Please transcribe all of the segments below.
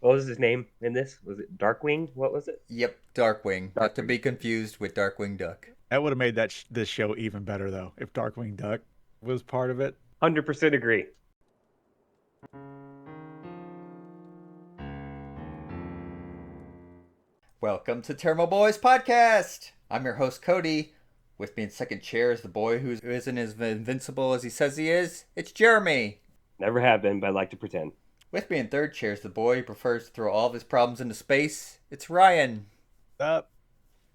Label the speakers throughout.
Speaker 1: What was his name in this? Was it Darkwing? What was it?
Speaker 2: Yep, Darkwing. Not to
Speaker 1: Darkwing.
Speaker 2: be confused with Darkwing Duck.
Speaker 3: That would have made this show even better though if Darkwing Duck was part of it.
Speaker 1: 100% agree.
Speaker 2: Welcome to Tairimo Boys Podcast. I'm your host Cody. With me in second chair is the boy who isn't as invincible as he says he is. It's Jeremy.
Speaker 1: Never have been, but I like to pretend.
Speaker 2: With me in third chair is the boy who prefers to throw all of his problems into space. It's Ryan.
Speaker 3: Up.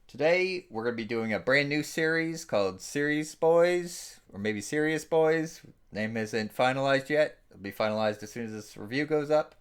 Speaker 2: Today we're going to be doing a brand new series called Series Boys, or maybe Serious Boys. Name isn't finalized yet. It'll be finalized as soon as this review goes up,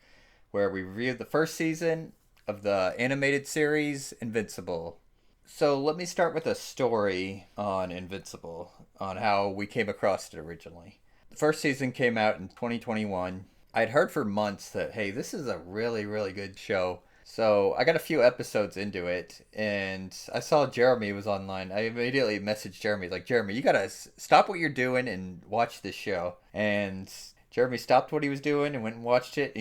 Speaker 2: where we reviewed the first season of the animated series Invincible. So let me start with a story on Invincible, on how we came across it originally. The first season came out in 2021. I'd heard for months that, hey, this is a really, really good show. So I got a few episodes into it, and I saw Jeremy was online. I immediately messaged Jeremy, like, Jeremy, you gotta stop what you're doing and watch this show. And Jeremy stopped what he was doing and went and watched it.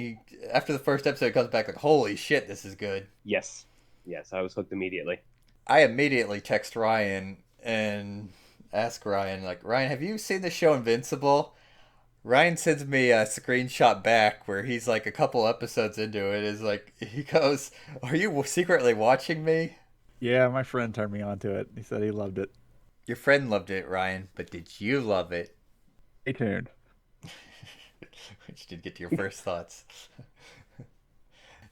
Speaker 2: After the first episode, he comes back like, holy shit, this is good.
Speaker 1: Yes. Yes, I was hooked immediately.
Speaker 2: I immediately text Ryan and ask Ryan, like, Ryan, have you seen the show Invincible? Ryan sends me a screenshot back where he's like a couple episodes into it. Is like, he goes, "Are you secretly watching me?"
Speaker 3: Yeah, my friend turned me on to it. He said he loved it.
Speaker 2: Your friend loved it, Ryan, but did you love it?
Speaker 3: Stay tuned.
Speaker 2: Which did get to your first thoughts.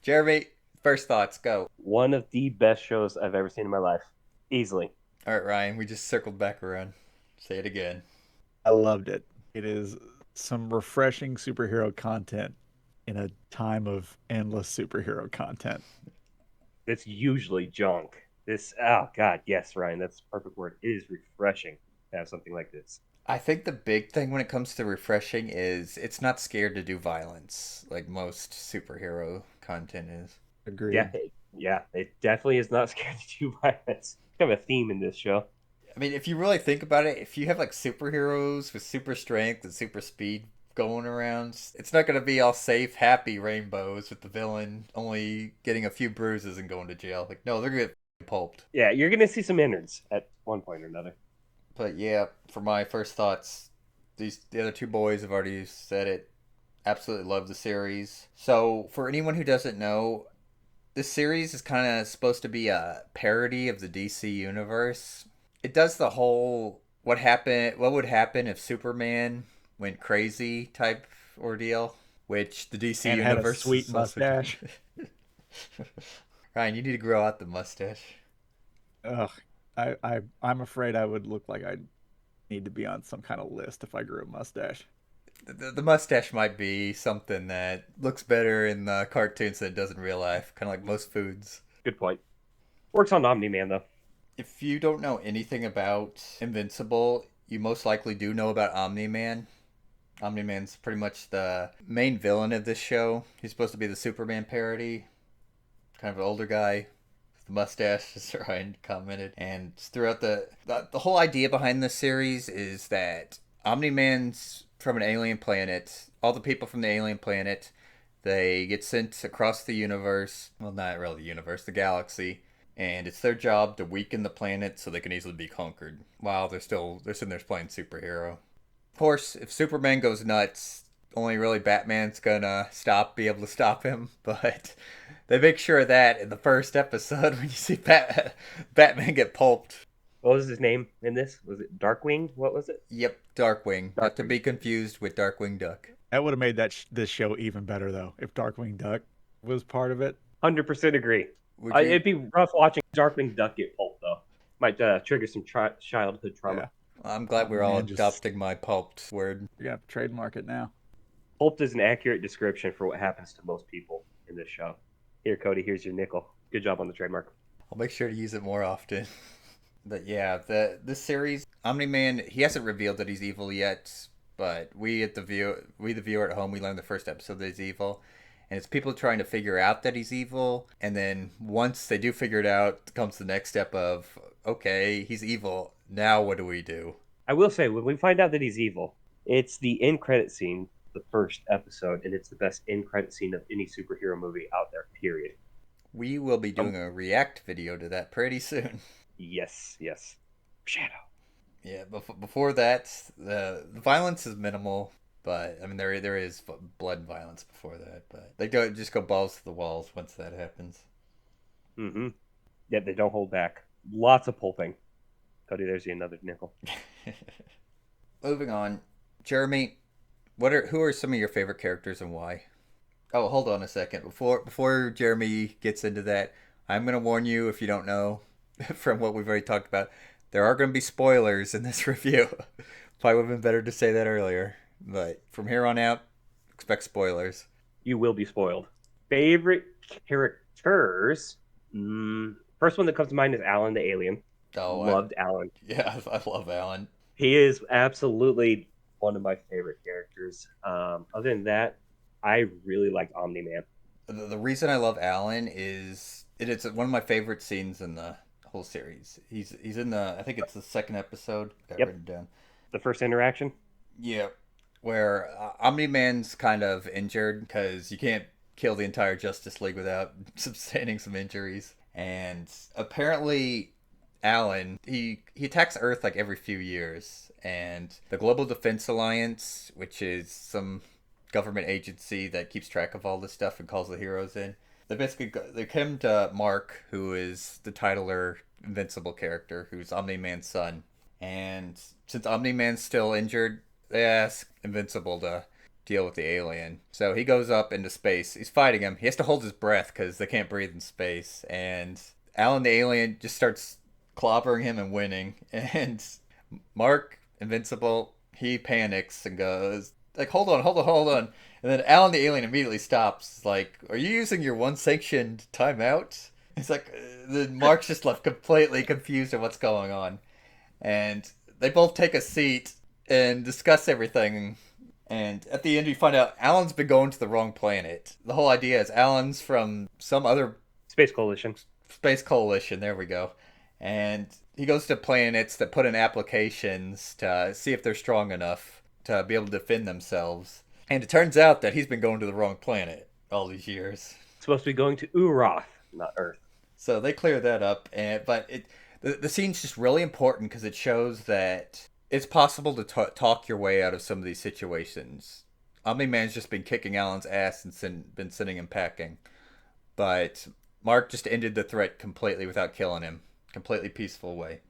Speaker 2: Jeremy, first thoughts, go.
Speaker 1: One of the best shows I've ever seen in my life. Easily.
Speaker 2: All right, Ryan, we just circled back around. Say it again.
Speaker 3: I loved it. It is some refreshing superhero content in a time of endless superhero content.
Speaker 1: It's usually junk. Oh God, yes, Ryan, that's the perfect word. It is refreshing to have something like this.
Speaker 2: I think the big thing when it comes to refreshing is it's not scared to do violence like most superhero content is.
Speaker 3: Agreed.
Speaker 1: It definitely is not scared to do violence. It's kind of a theme in this show.
Speaker 2: I mean, if you really think about it, if you have like superheroes with super strength and super speed going around, it's not going to be all safe, happy rainbows with the villain only getting a few bruises and going to jail. Like, no, they're going to get pulped.
Speaker 1: Yeah, you're gonna see some innards at one point or another.
Speaker 2: But yeah, for my first thoughts, the other two boys have already said it. Absolutely love the series. So, for anyone who doesn't know, this series is kind of supposed to be a parody of the DC universe. It does the whole what would happen if Superman went crazy type ordeal, which the DC
Speaker 3: And had a
Speaker 2: universe
Speaker 3: sweet
Speaker 2: is also
Speaker 3: mustache.
Speaker 2: Ryan, you need to grow out the mustache.
Speaker 3: Ugh. I'm afraid I would look like I'd need to be on some kind of list if I grew a mustache.
Speaker 2: The mustache might be something that looks better in the cartoons than it does in real life, kind of like most foods.
Speaker 1: Good point. Works on omni-man though.
Speaker 2: If you don't know anything about Invincible, you most likely do know about Omni-Man. Omni-Man's pretty much the main villain of this show. He's supposed to be the Superman parody. Kind of an older guy with the mustache, as Ryan commented. And throughout the whole idea behind this series is that Omni-Man's from an alien planet. All the people from the alien planet, they get sent across the universe. Well, not really the universe, the galaxy. And it's their job to weaken the planet so they can easily be conquered while they're sitting there playing superhero. Of course, if Superman goes nuts, only really Batman's gonna be able to stop him. But they make sure of that in the first episode when you see Batman get pulped.
Speaker 1: What was his name in this? Was it Darkwing? What was it?
Speaker 2: Yep, Darkwing. Not to
Speaker 1: Darkwing.
Speaker 2: be confused with Darkwing Duck.
Speaker 3: That would have made this show even better though if Darkwing Duck was part of it.
Speaker 1: 100% agree.
Speaker 2: Would you?
Speaker 1: It'd be rough watching Darkwing Duck get pulped though. Might trigger some childhood trauma.
Speaker 3: Yeah.
Speaker 2: I'm glad we're all
Speaker 3: Man, just-
Speaker 2: adopting my pulped word.
Speaker 3: You're gonna have to trademark it now.
Speaker 1: Pulped is an accurate description for what happens to most people in this show. Here, Cody, here's your nickel. Good job on the trademark.
Speaker 2: I'll make sure to use it more often. But yeah, this series, Omni-Man, he hasn't revealed that he's evil yet, but the viewer at home, we learned the first episode that he's evil. And it's people trying to figure out that he's evil, and then once they do figure it out, comes the next step of, okay, he's evil, now what do we do?
Speaker 1: I will say, when we find out that he's evil, it's the end credit scene, the first episode, and it's the best end credit scene of any superhero movie out there, period.
Speaker 2: We will be
Speaker 1: Um,
Speaker 2: doing a react video to that pretty soon.
Speaker 1: yes. Shadow.
Speaker 2: Yeah, before that, the violence is minimal, but I mean there is blood and violence before that, but they go balls to the walls once that happens.
Speaker 1: Mm-hmm. Yeah, they don't hold back. Lots of pulping. Cody, there's you another nickel.
Speaker 2: Moving on, Jeremy, who are some of your favorite characters and why? Oh, hold on a second. Before Jeremy gets into that, I'm gonna warn you if you don't know from what we've already talked about, there are gonna be spoilers in this review. Probably would have been better to say that earlier. But from here on out, expect spoilers.
Speaker 1: You will be spoiled. Favorite characters? First one that comes to mind is Alan the alien.
Speaker 2: Oh,
Speaker 1: Loved Alan.
Speaker 2: yeah, I love Alan.
Speaker 1: He is absolutely one of my favorite characters. Other than that, I really like Omni-Man.
Speaker 2: The reason I love Alan is it's one of my favorite scenes in the whole series. He's in the I think it's the second episode. Got
Speaker 1: Yep,
Speaker 2: written down.
Speaker 1: the first interaction.
Speaker 2: Yeah, where Omni Man's kind of injured because you can't kill the entire Justice League without sustaining some injuries, and apparently Alan he attacks Earth like every few years, and the Global Defense Alliance, which is some government agency that keeps track of all this stuff and calls the heroes in. They come to Mark, who is the titler Invincible character, who's Omni Man's son, and since Omni Man's still injured, they ask Invincible to deal with the alien. So he goes up into space. He's fighting him. He has to hold his breath because they can't breathe in space. And Alan the alien just starts clobbering him and winning. And Mark, Invincible, he panics and goes, like, hold on. And then Alan the alien immediately stops. Like, are you using your one sanctioned timeout? It's like, the Mark's just left completely confused at what's going on. And they both take a seat and discuss everything. And at the end, you find out Alan's been going to the wrong planet. The whole idea is Alan's from some other
Speaker 1: Space Coalition.
Speaker 2: space coalition. There we go. And he goes to planets that put in applications to see if they're strong enough to be able to defend themselves. And it turns out that he's been going to the wrong planet all these years.
Speaker 1: It's supposed to be going to Uroth, not Earth.
Speaker 2: So they clear that up, but the scene's just really important because it shows that it's possible to talk your way out of some of these situations. Omni-Man's just been kicking Alan's ass and been sending him packing. But Mark just ended the threat completely without killing him. Completely peaceful way.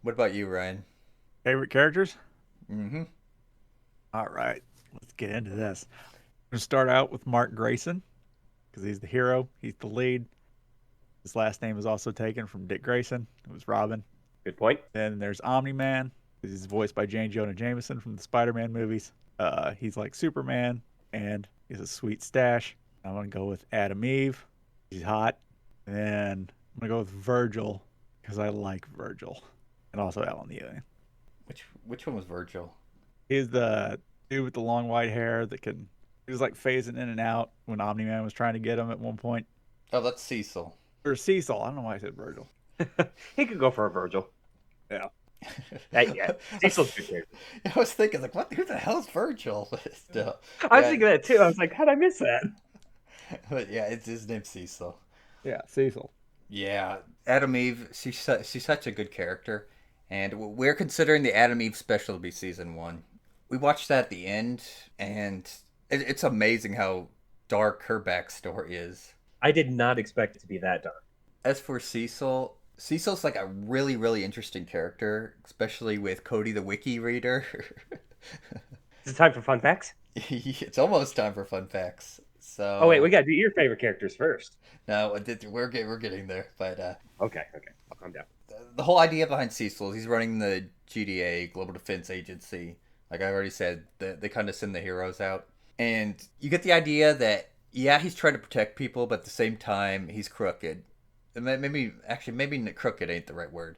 Speaker 2: What about you, Ryan?
Speaker 3: Favorite characters?
Speaker 2: Mm-hmm.
Speaker 3: All right, let's get into this. I'm going to start out with Mark Grayson because he's the hero. He's the lead. His last name is also taken from Dick Grayson. It was Robin.
Speaker 1: Good point.
Speaker 3: Then there's Omni-Man. He's voiced by Jane Jonah Jameson from the Spider-Man movies. He's like Superman, and he's a sweet stash. I'm going to go with Adam Eve. He's hot. And I'm going to go with Virgil because I like Virgil. And also Alan the Alien.
Speaker 2: Which one was Virgil?
Speaker 3: He's the dude with the long white hair that he was like phasing in and out when Omni-Man was trying to get him at one point.
Speaker 2: Oh, that's Cecil.
Speaker 3: Or Cecil. I don't know why I said Virgil.
Speaker 1: He could go for a Virgil.
Speaker 3: Yeah.
Speaker 1: Yeah, Cecil's good character.
Speaker 2: I was thinking, like, who the hell's Virgil?
Speaker 1: I was thinking that too. I was like, how'd I miss that?
Speaker 2: But yeah, it's his name's Cecil.
Speaker 3: Yeah, Cecil.
Speaker 2: Yeah, Adam Eve, she's such a good character. And we're considering the Adam Eve special to be season 1. We watched that at the end, and it's amazing how dark her backstory is.
Speaker 1: I did not expect it to be that dark.
Speaker 2: As for Cecil's like a really, really interesting character, especially with Cody the Wiki reader.
Speaker 1: Is it time for fun facts?
Speaker 2: It's almost time for fun facts. So.
Speaker 1: Oh wait, we gotta do your favorite characters first.
Speaker 2: No, we're getting there, but
Speaker 1: Okay, I'll calm down.
Speaker 2: The whole idea behind Cecil is he's running the GDA, Global Defense Agency. Like I already said, they kind of send the heroes out. And you get the idea that, yeah, he's trying to protect people, but at the same time, he's crooked. Maybe crooked ain't the right word.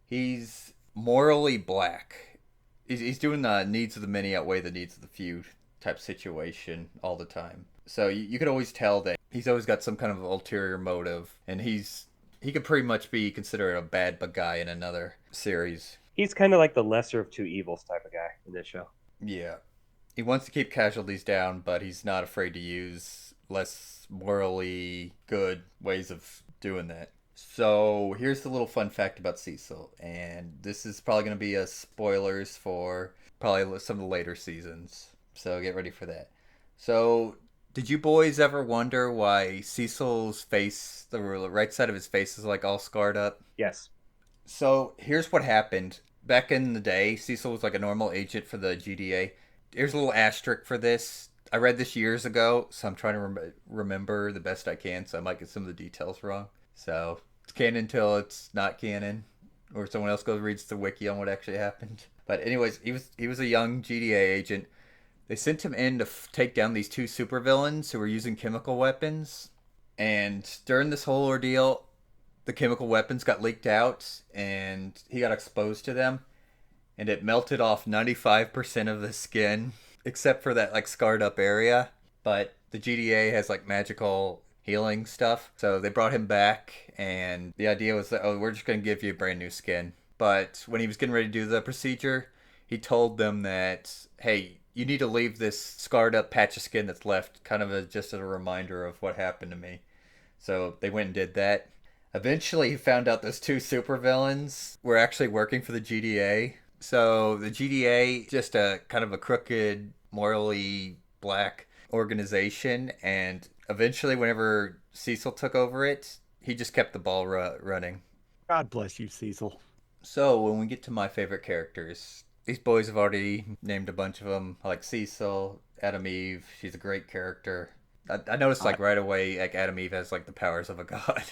Speaker 2: He's morally black. He's doing the needs of the many outweigh the needs of the few type situation all the time. So you can always tell that he's always got some kind of ulterior motive, and he could pretty much be considered a bad guy in another series.
Speaker 1: He's kind of like the lesser of two evils type of guy in this show.
Speaker 2: Yeah. He wants to keep casualties down, but he's not afraid to use less morally good ways of doing that. So here's the little fun fact about Cecil, and this is probably going to be a spoilers for probably some of the later seasons. So get ready for that. So did you boys ever wonder why Cecil's face, the right side of his face, is like all scarred up?
Speaker 1: Yes.
Speaker 2: So here's what happened. Back in the day, Cecil was like a normal agent for the GDA. Here's a little asterisk for this. I read this years ago, so I'm trying to remember the best I can, so I might get some of the details wrong. So it's canon until it's not canon, or someone else goes reads the wiki on what actually happened. But anyways, he was a young GDA agent. They sent him in to take down these two supervillains who were using chemical weapons. And during this whole ordeal, the chemical weapons got leaked out, and he got exposed to them. And it melted off 95% of the skin, except for that like scarred up area. But the GDA has like magical healing stuff, so they brought him back, and the idea was that, oh, we're just going to give you a brand new skin. But when he was getting ready to do the procedure, he told them that, hey, you need to leave this scarred up patch of skin that's left kind of just as a reminder of what happened to me. So they went and did that. Eventually, he found out those two supervillains were actually working for the GDA. So the GDA, just a kind of a crooked, morally black organization, and eventually, whenever Cecil took over it, he just kept the ball running.
Speaker 3: God bless you, Cecil.
Speaker 2: So when we get to my favorite characters, these boys have already named a bunch of them. I like Cecil, Adam Eve. She's a great character. I noticed like right away, like Adam Eve has like the powers of a god.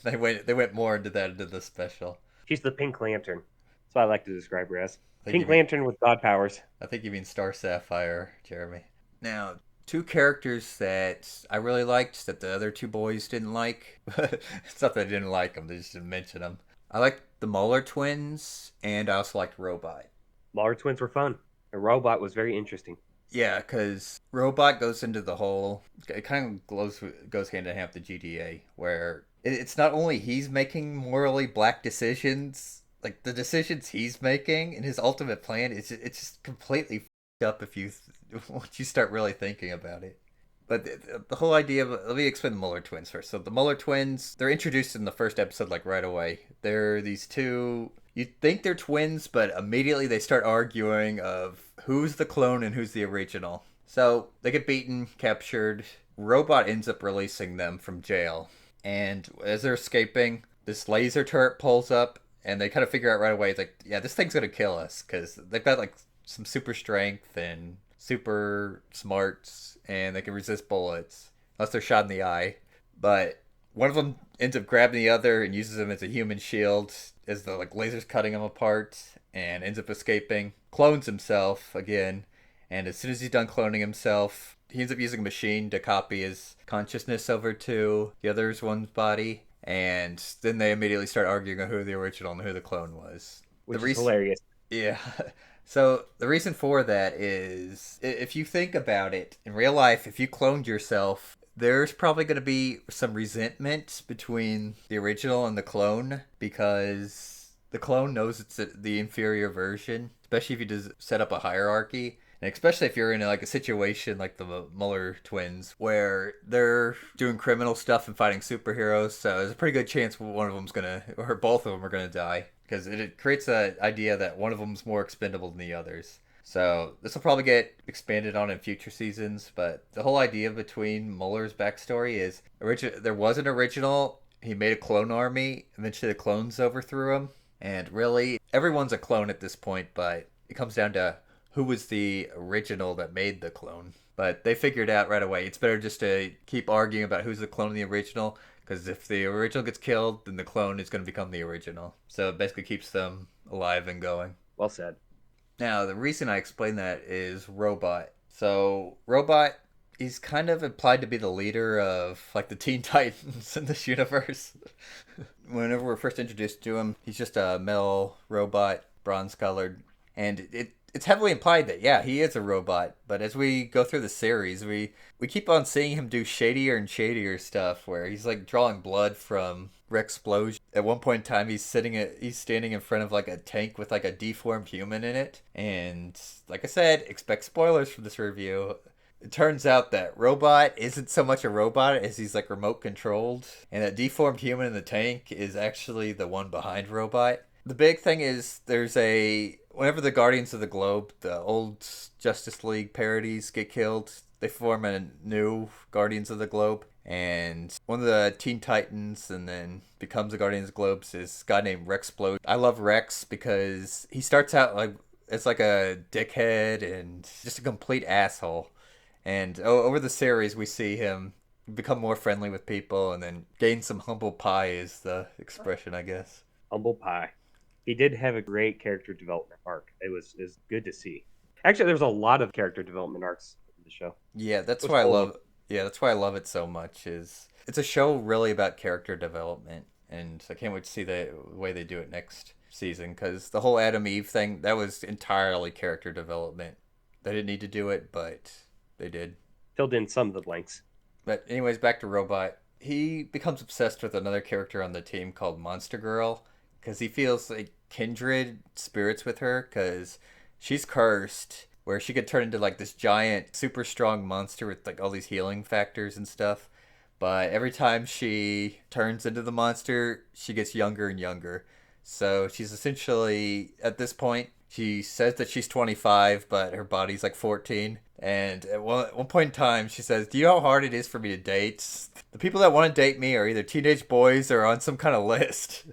Speaker 2: They went more into that into the special.
Speaker 1: She's the Pink Lantern. That's what I like to describe her as. Pink
Speaker 2: mean,
Speaker 1: Lantern with god powers.
Speaker 2: I think you mean Star Sapphire, Jeremy. Now, two characters that I really liked that the other two boys didn't like. It's not that I didn't like them; they just didn't mention them. I liked the Muller twins, and I also liked Robot.
Speaker 1: Muller twins were fun. The robot was very interesting.
Speaker 2: Yeah, because Robot goes into the whole. It kind of goes hand in hand with the GDA, where it's not only he's making morally black decisions, like the decisions he's making and his ultimate plan is it's just completely f***ed up if you once you start really thinking about it. But the whole idea of let me explain the Muller twins first. So the Muller twins, they're introduced in the first episode like right away. They're these two. You think they're twins, but immediately they start arguing of who's the clone and who's the original. So they get beaten, captured. Robot ends up releasing them from jail. And as they're escaping, this laser turret pulls up, and they kind of figure out right away, it's like, yeah, this thing's going to kill us. Because they've got like some super strength and super smarts, and they can resist bullets. Unless they're shot in the eye. But one of them ends up grabbing the other and uses him as a human shield as the like lasers cutting him apart, and ends up escaping. Clones himself again, and as soon as he's done cloning himself, he ends up using a machine to copy his consciousness over to the other's one's body, and then they immediately start arguing on who the original and who the clone was.
Speaker 1: Which is hilarious.
Speaker 2: Yeah. So the reason for that is, if you think about it, in real life, if you cloned yourself, there's probably going to be some resentment between the original and the clone, because the clone knows it's the inferior version, especially if you just set up a hierarchy. And especially if you're in like a situation like the Muller twins, where they're doing criminal stuff and fighting superheroes, so there's a pretty good chance one of them's gonna, or both of them are gonna die, because it creates an idea that one of them's more expendable than the others. So this will probably get expanded on in future seasons, but the whole idea between Muller's backstory is there was an original. He made a clone army. Eventually, the clones overthrew him, and really, everyone's a clone at this point. But it comes down to who was the original that made the clone. But they figured out right away it's better just to keep arguing about who's the clone of the original, because if the original gets killed, then the clone is going to become the original. So it basically keeps them alive and going.
Speaker 1: Well said.
Speaker 2: Now, the reason I explain that is Robot. So, Robot, he's kind of implied to be the leader of, like, the Teen Titans in this universe. Whenever we're first introduced to him, he's just a metal robot, bronze-colored. And it's heavily implied that, yeah, he is a robot. But as we go through the series, we keep on seeing him do shadier and shadier stuff, where he's, like, drawing blood from Rexplosion. At one point in time, he's standing in front of like a tank with like a deformed human in it, and like I said, expect spoilers from this review. It turns out that Robot isn't so much a robot as he's like remote controlled, and that deformed human in the tank is actually the one behind Robot. The big thing is whenever the Guardians of the Globe, the old Justice League parodies get killed, they form a new Guardians of the Globe. And one of the Teen Titans and then becomes the Guardians of the Globes is a guy named Rexplode. I love Rex because he starts out like it's like a dickhead and just a complete asshole. And over the series, we see him become more friendly with people and then gain some humble pie, is the expression, I guess.
Speaker 1: Humble pie. He did have a great character development arc. It was good to see. Actually, there's a lot of character development arcs in the show.
Speaker 2: Yeah,
Speaker 1: It was wholesome.
Speaker 2: that's why I love it so much. Is it's a show really about character development, and I can't wait to see the way they do it next season. Because the whole Adam Eve thing, that was entirely character development. They didn't need to do it, but they did.
Speaker 1: Filled in some of the blanks.
Speaker 2: But anyways, back to Robot. He becomes obsessed with another character on the team called Monster Girl because he feels like kindred spirits with her because she's cursed where she could turn into like this giant super strong monster with like all these healing factors and stuff. But every time she turns into the monster, she gets younger and younger. So she's essentially at this point she says that she's 25, but her body's like 14. And at one point in time, she says, "Do you know how hard it is for me to date? The people that want to date me are either teenage boys or on some kind of list."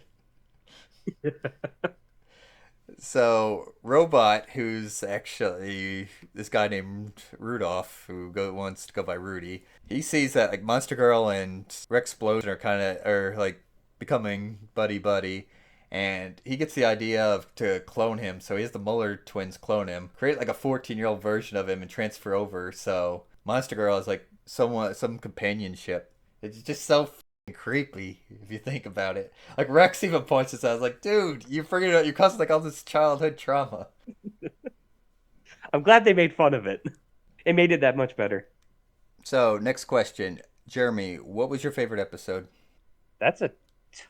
Speaker 2: So, Robot, who's actually this guy named Rudolph, wants to go by Rudy, he sees that like Monster Girl and Rexplosion are like becoming buddy buddy, and he gets the idea of to clone him. So he has the Muller twins clone him, create like a 14-year-old version of him, and transfer over. So Monster Girl is like some companionship. It's just so creepy if you think about it. Like Rex even points this out. I was like, dude, you're forgetting about you causing like all this childhood trauma.
Speaker 1: I'm glad they made fun of it. It made it that much better.
Speaker 2: So next question, Jeremy, what was your favorite episode?
Speaker 1: That's a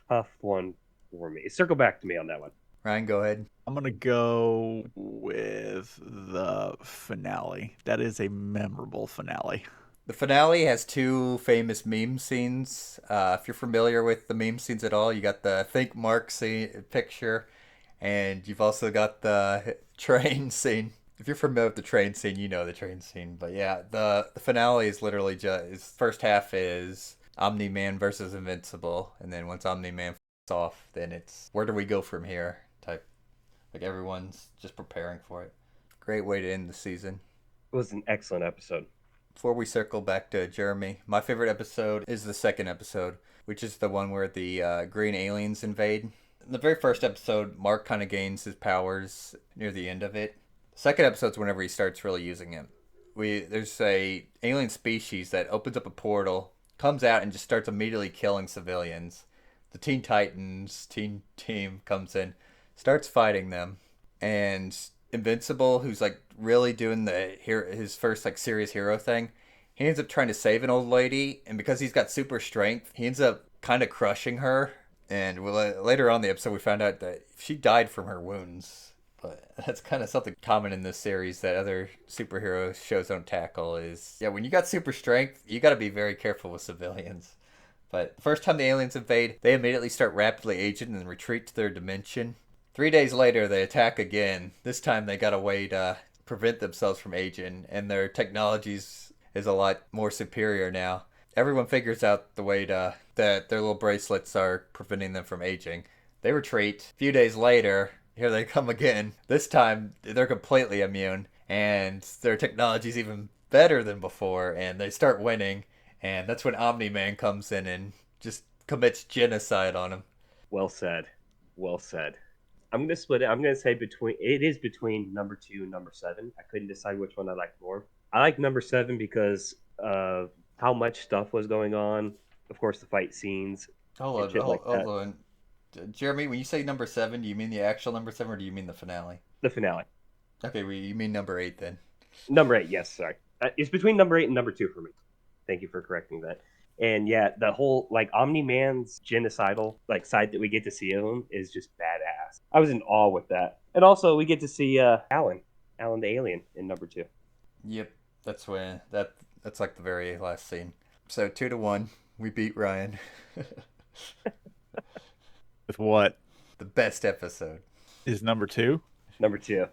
Speaker 1: tough one for me. Circle back to me on that one.
Speaker 2: Ryan, go ahead.
Speaker 3: I'm gonna go with the finale. That is a memorable finale.
Speaker 2: The finale has two famous meme scenes. If you're familiar with the meme scenes at all, you got the Think Mark scene picture, and you've also got the train scene. If you're familiar with the train scene, you know the train scene. But yeah, the finale is literally just first half is Omni-Man versus Invincible, and then once Omni-Man off, then it's where do we go from here type. Like everyone's just preparing for it. Great way to end the season.
Speaker 1: It was an excellent episode.
Speaker 2: Before we circle back to Jeremy, my favorite episode is the second episode, which is the one where the green aliens invade. In the very first episode, Mark kind of gains his powers near the end of it. The second episode's whenever he starts really using them. There's a alien species that opens up a portal, comes out, and just starts immediately killing civilians. The Teen Titans team comes in, starts fighting them, and Invincible, who's like really doing his first like serious hero thing, he ends up trying to save an old lady, and because he's got super strength, he ends up kind of crushing her. And later on in the episode, we found out that she died from her wounds. But that's kind of something common in this series that other superhero shows don't tackle. Is yeah, when you got super strength, you got to be very careful with civilians. But the first time the aliens invade, they immediately start rapidly aging and retreat to their dimension. 3 days later, they attack again. This time, they got a way to prevent themselves from aging, and their technologies is a lot more superior now. Everyone figures out the way that their little bracelets are preventing them from aging. They retreat. A few days later, here they come again. This time, they're completely immune, and their technology's even better than before, and they start winning. And that's when Omni-Man comes in and just commits genocide on him.
Speaker 1: Well said. Well said. I'm going to split it. I'm going to say it is between number 2 and number 7. I couldn't decide which one I liked more. I like number 7 because of how much stuff was going on. Of course, the fight scenes.
Speaker 2: Hold on. Jeremy, when you say number 7, do you mean the actual number 7 or do you mean the finale?
Speaker 1: The finale.
Speaker 2: Okay, well, you mean number 8 then.
Speaker 1: Number 8, yes, sorry. It's between number 8 and number 2 for me. Thank you for correcting that. And yeah, the whole like Omni-Man's genocidal like side that we get to see of him is just badass. I was in awe with that. And also we get to see Alan the alien in number 2.
Speaker 2: Yep. That's when that's like the very last scene. So 2-1, we beat Ryan.
Speaker 3: With what
Speaker 2: The best episode.
Speaker 3: is number 2?
Speaker 1: Number 2.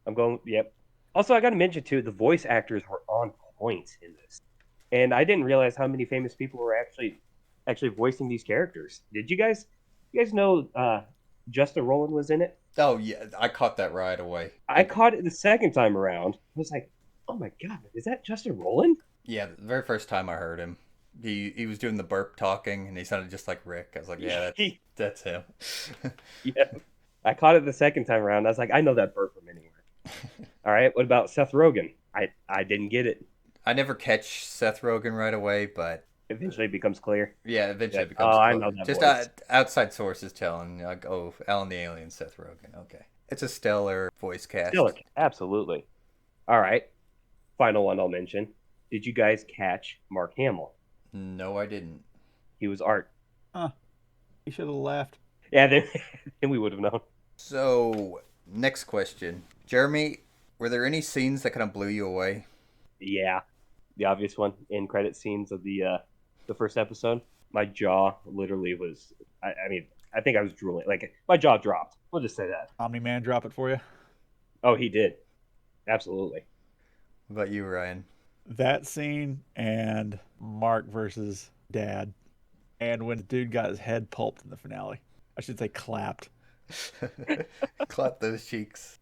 Speaker 1: I'm going. Yep. Also, I got to mention too, the voice actors were on point in this, and I didn't realize how many famous people were actually voicing these characters. Did you guys? You guys know Justin Roiland was in it?
Speaker 2: Oh yeah, I caught that right away.
Speaker 1: I caught it the second time around. I was like, oh my god, is that Justin Roiland?
Speaker 2: Yeah, the very first time I heard him, he was doing the burp talking, and he sounded just like Rick. I was like, yeah, that's him.
Speaker 1: Yeah. I caught it the second time around. I was like, I know that bird from anywhere. All right. What about Seth Rogen? I didn't get it.
Speaker 2: I never catch Seth Rogen right away, but
Speaker 1: Eventually it becomes clear.
Speaker 2: yeah, eventually
Speaker 1: Yeah.
Speaker 2: it becomes
Speaker 1: I know that
Speaker 2: just
Speaker 1: voice.
Speaker 2: outside sources telling like, oh, Alan the Alien, Seth Rogen. Okay, it's a stellar voice cast.
Speaker 1: Still, absolutely. All right. Final one I'll mention. Did you guys catch Mark Hamill?
Speaker 2: No, I didn't.
Speaker 1: He was Art.
Speaker 3: Huh. You should have left.
Speaker 1: Yeah, then we would have known.
Speaker 2: So next question, Jeremy, were there any scenes that kind of blew you away?
Speaker 1: Yeah, the obvious one in credit scenes of the first episode. My jaw literally was. I mean, I think I was drooling. Like my jaw dropped. We'll just say that.
Speaker 3: Omni-Man drop it for you?
Speaker 1: Oh, he did. Absolutely.
Speaker 2: What about you, Ryan?
Speaker 3: That scene and Mark versus Dad. And when the dude got his head pulped in the finale. I should say clapped.
Speaker 2: Clap those cheeks.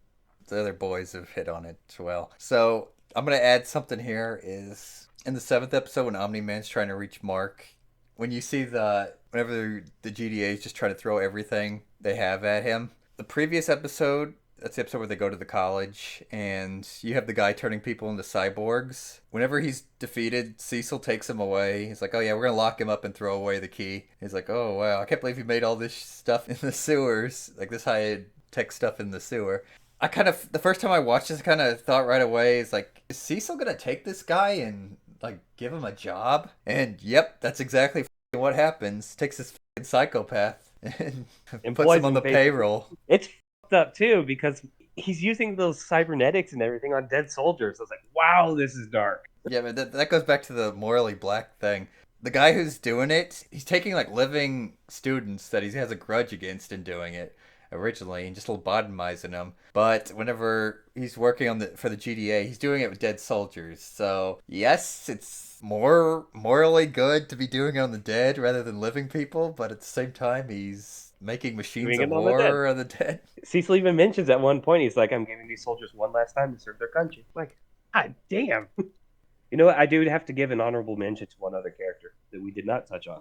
Speaker 2: The other boys have hit on it as well. So I'm gonna add something here. Is in the 7th episode when Omni-Man's trying to reach Mark. When you see whenever the GDA is just trying to throw everything they have at him. The previous episode, that's the episode where they go to the college and you have the guy turning people into cyborgs. Whenever he's defeated, Cecil takes him away. He's like, oh yeah, we're going to lock him up and throw away the key. He's like, oh wow, I can't believe you made all this stuff in the sewers. Like this high-tech stuff in the sewer. The first time I watched this, I kind of thought right away, is like, is Cecil going to take this guy and like give him a job? And yep, that's exactly what happens. Takes this psychopath and puts him on the payroll.
Speaker 1: It's fucked up too because he's using those cybernetics and everything on dead soldiers. I was like, wow, this is dark.
Speaker 2: Yeah, but that goes back to the morally black thing. The guy who's doing it, he's taking like living students that he has a grudge against and doing it originally and just lobotomizing them. But whenever he's working for the GDA, he's doing it with dead soldiers. So yes, it's more morally good to be doing it on the dead rather than living people, but at the same time he's making machines of war on the dead.
Speaker 1: Cecil even mentions at one point, he's like, I'm giving these soldiers one last time to serve their country. Like, god damn. You know what? I do have to give an honorable mention to one other character that we did not touch on.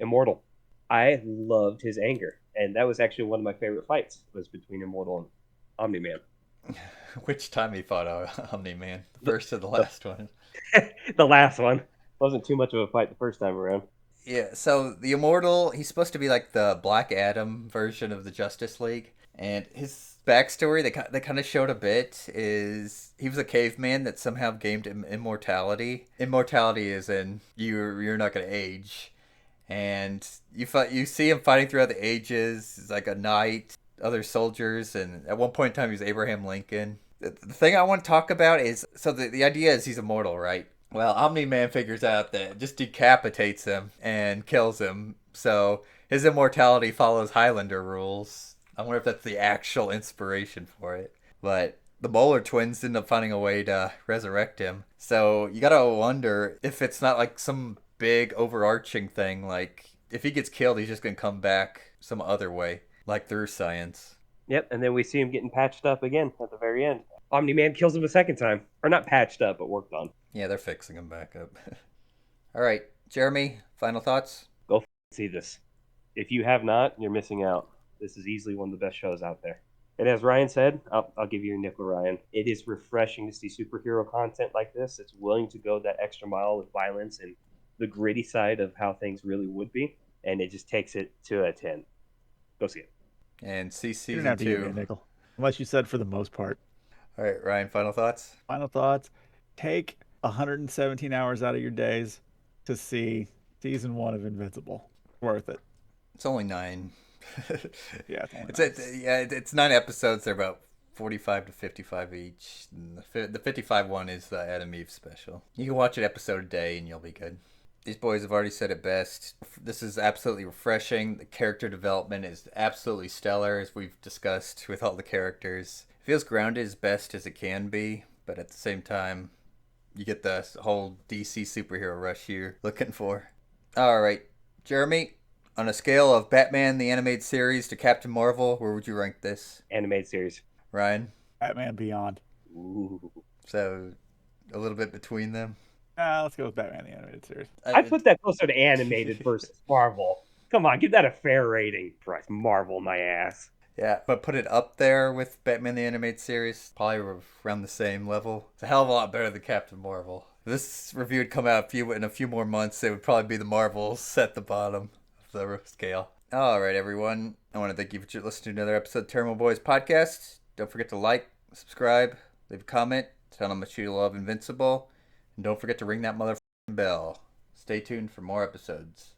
Speaker 1: Immortal. I loved his anger. And that was actually one of my favorite fights, was between Immortal and Omni-Man.
Speaker 2: Which time he fought Omni-Man? The first or the last one?
Speaker 1: The last one. Wasn't too much of a fight the first time around.
Speaker 2: Yeah, so the Immortal, he's supposed to be like the Black Adam version of the Justice League. And his backstory, they kind of showed a bit, is he was a caveman that somehow gained immortality. Immortality is in you're not going to age. And you see him fighting throughout the ages. He's like a knight, other soldiers, and at one point in time he was Abraham Lincoln. The thing I want to talk about is, so the idea is he's immortal, right? Well, Omni-Man figures out that it just decapitates him and kills him. So his immortality follows Highlander rules. I wonder if that's the actual inspiration for it. But the Bowler twins end up finding a way to resurrect him. So you gotta wonder if it's not like some big overarching thing, like if he gets killed he's just gonna come back some other way, like through science.
Speaker 1: Yep, and then we see him getting patched up again at the very end. Omni-Man kills him a second time. Or not patched up, but worked on.
Speaker 2: Yeah, they're fixing him back up. All right, Jeremy, final thoughts?
Speaker 1: Go see this. If you have not, you're missing out. This is easily one of the best shows out there. And as Ryan said, I'll give you your nickel, Ryan. It is refreshing to see superhero content like this. It's willing to go that extra mile with violence and the gritty side of how things really would be, and it just takes it to a 10. Go see it.
Speaker 2: And see
Speaker 3: You
Speaker 2: season
Speaker 3: didn't have to give me a
Speaker 2: 2.
Speaker 3: nickel. Unless you said for the most part.
Speaker 2: All right, Ryan, final thoughts?
Speaker 3: Final thoughts. Take 117 hours out of your days to see season 1 of Invincible. Worth it.
Speaker 2: It's only 9.
Speaker 3: Yeah, it's only
Speaker 2: It's 9 episodes. They're about 45 to 55 each. And the 55 one is the Adam Eve special. You can watch an episode a day and you'll be good. These boys have already said it best. This is absolutely refreshing. The character development is absolutely stellar, as we've discussed with all the characters. It feels grounded as best as it can be, but at the same time, you get the whole DC superhero rush you're looking for. All right, Jeremy, on a scale of Batman the Animated Series to Captain Marvel, where would you rank this?
Speaker 1: Animated series.
Speaker 2: Ryan?
Speaker 3: Batman Beyond.
Speaker 1: Ooh.
Speaker 2: So, a little bit between them.
Speaker 3: Let's go with Batman the Animated Series.
Speaker 1: I put that closer to animated versus Marvel. Come on, give that a fair rating. Christ, Marvel my ass.
Speaker 2: Yeah, but put it up there with Batman the Animated Series, probably around the same level. It's a hell of a lot better than Captain Marvel. If this review would come out in a few more months, it would probably be the Marvels at the bottom of the scale. All right, everyone. I want to thank you for listening to another episode of Tairimo Boys Podcast. Don't forget to like, subscribe, leave a comment, tell them that you love Invincible, and don't forget to ring that motherfucking bell. Stay tuned for more episodes.